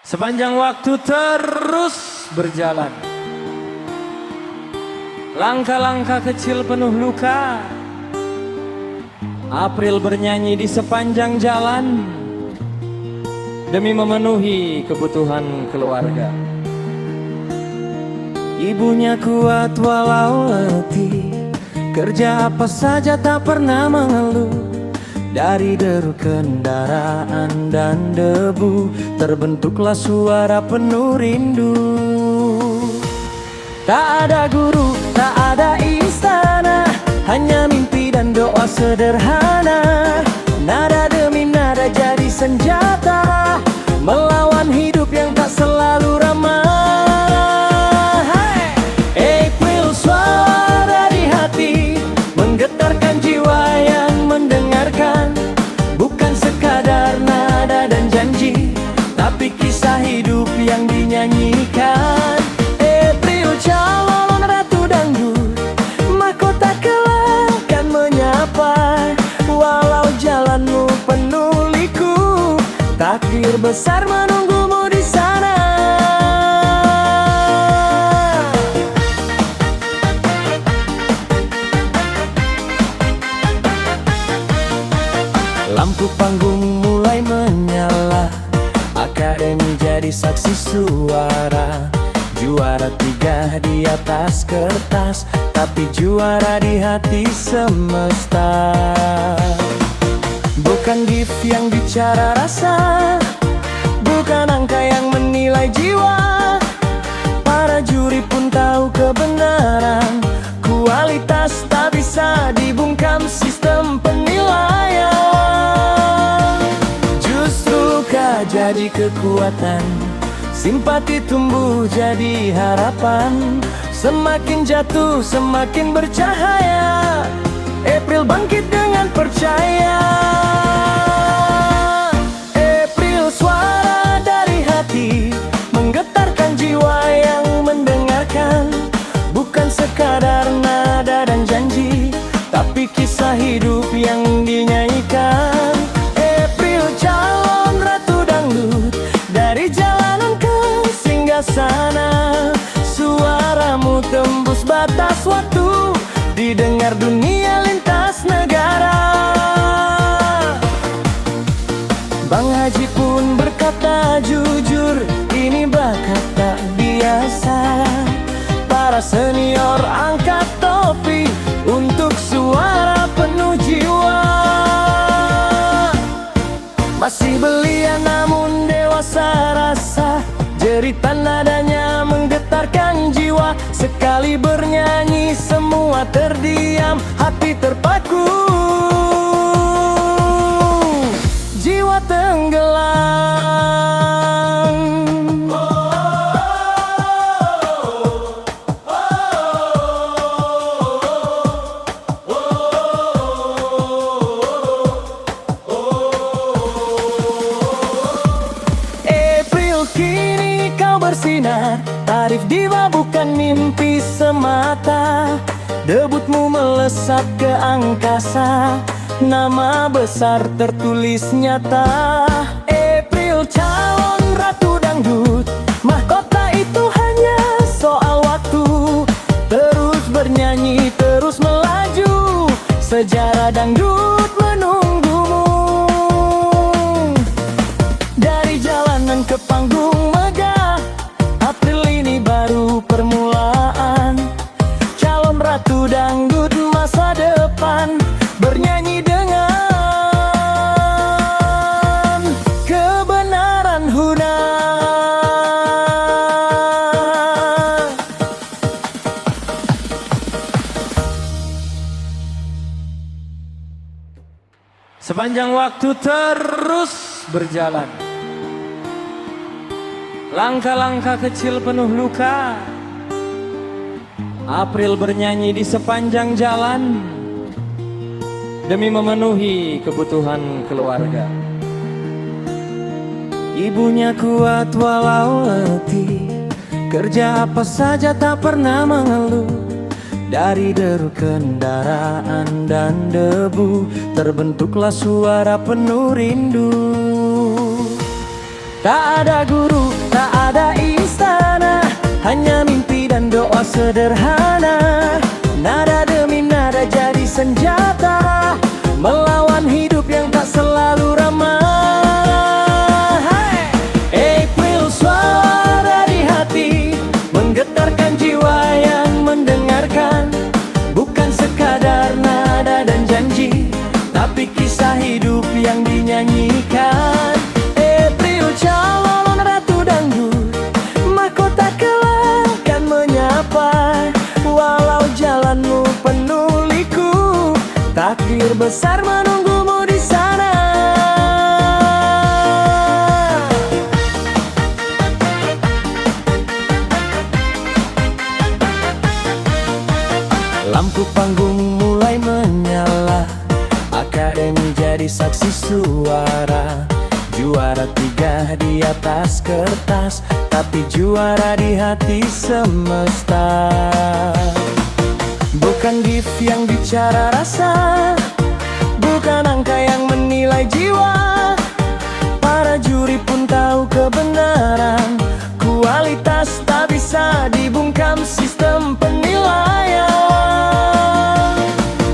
Sepanjang waktu terus berjalan, langkah-langkah kecil penuh luka. April bernyanyi di sepanjang jalan demi memenuhi kebutuhan keluarga. Ibunya kuat walau letih, kerja apa saja tak pernah mengeluh. Dari deru kendaraan dan debu terbentuklah suara penuh rindu. Tak ada guru, tak ada istana, hanya mimpi dan doa sederhana. Nada demi nada jadi senjata, melawan hidup yang tak selalu ramah. April, suara di hati, menggetarkan jiwa yang mendengarkan. Bukan sekadar nada dan janji, tapi kisah hidup yang dinyanyikan. April, calon ratu dangdut, mahkota kelak kan menyapa. Walau jalanmu penuh liku, takdir besar menunggumu di sana. Lampu panggung mulai menyala, akademi jadi saksi suara. Juara 3 di atas kertas, tapi juara di hati semesta. Bukan gift yang bicara rasa, bukan angka yang menilai jiwa. Para juri pun tahu kebenaran, kualitas tak bisa dibungkam sistem penilaian. Justru kah jadi kekuatan, simpati tumbuh jadi harapan. Semakin jatuh semakin bercahaya, April bangkit dengan percaya. April, suara dari hati, menggetarkan jiwa yang mendengarkan. Bukan sekadar nada dan janji, tapi kisah hidup yang dinyanyikan. April, calon ratu dangdut, dari jalanan ke singgasana. Suaramu tembus batas waktu, didengar dunia lintas negara. Bang Haji pun berkata jujur, ini bakat tak biasa. Para senior angkat topi untuk suara penuh jiwa. Masih belia namun dewasa rasa, jeritan nadanya menggetarkan jiwa. Sekali bernyanyi semua terdiam, hati terpaku, jiwa tenggelam. April, kini kau bersinar, tarif diva bukan mimpi semata. Debutmu melesat ke angkasa, nama besar tertulis nyata. April, calon ratu dangdut, mahkota itu hanya soal waktu. Terus bernyanyi, terus melaju, sejarah dangdut menunggumu. Dari jalanan ke panggung megah, April ini baru permulaan. Calon ratu dangdut masa depan, bernyanyi dengan kebenaran huna. Sepanjang waktu terus berjalan, langkah-langkah kecil penuh luka. April bernyanyi di sepanjang jalan demi memenuhi kebutuhan keluarga. Ibunya kuat walau letih, kerja apa saja tak pernah mengeluh. Dari deru kendaraan dan debu terbentuklah suara penuh rindu. Tak ada guru, tak ada istana, hanya mimpi dan doa sederhana. Nada demi nada jadi senjata, melawan hidup yang tak selalu ramah. Hey! April, suara di hati, menggetarkan jiwa yang mendengarkan. Bukan sekadar nada dan janji, tapi kisah hidup yang dinyanyikan. April, calon ratu dangdut, mahkota kelak kan menyapa. Walau jalanmu penuh liku, takdir besar menunggumu di sana. Lampu panggung mulai menyala, akademi jadi saksi suara. Juara 3 di atas kertas, tapi juara di hati semesta. Bukan gift yang bicara rasa, bukan angka yang menilai jiwa. Para juri pun tahu kebenaran, kualitas tak bisa dibungkam sistem penilaian.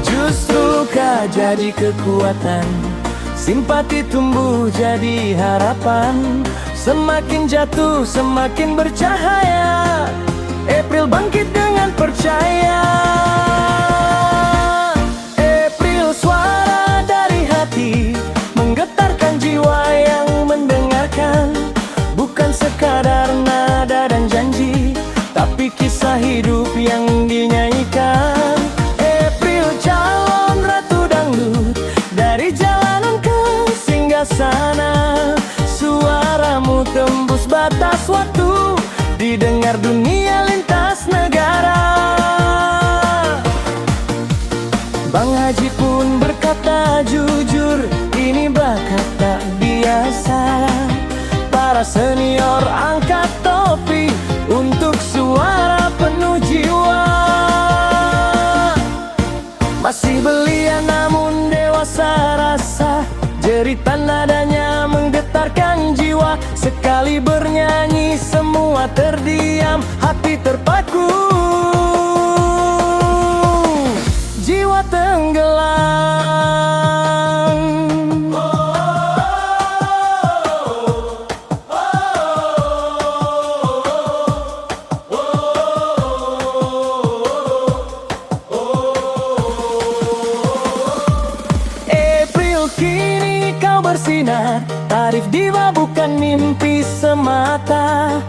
Justru kah jadi kekuatan, simpati tumbuh jadi harapan. Semakin jatuh semakin bercahaya, April bangkit dengan percaya. April, suara dari hati, menggetarkan jiwa yang mendengarkan. Bukan sekadar nada dan janji, tapi kisah hidup yang dinyanyikan. April, calon ratu dangdut, dari jalanan ke singgasana. Suaramu tembus batas waktu, didengar dunia lintas negara. Bang Haji pun berkata jujur, ini bakat tak biasa. Para senior angkat topi untuk suara penuh jiwa. Masih belia namun dewasa rasa, jeritan nadanya menggetarkan jiwa. Sekali bernyanyi semua terdiam, hati terpaku, jiwa tenggelam. April, kini kau bersinar, tarif diva bukan mimpi semata.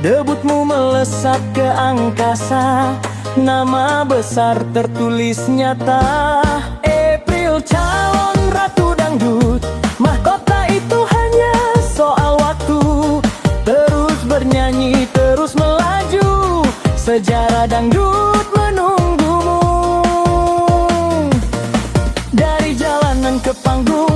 Debutmu melesat ke angkasa, nama besar tertulis nyata. April, calon ratu dangdut, mahkota itu hanya soal waktu. Terus bernyanyi, terus melaju, sejarah dangdut menunggumu. Dari jalanan ke panggung,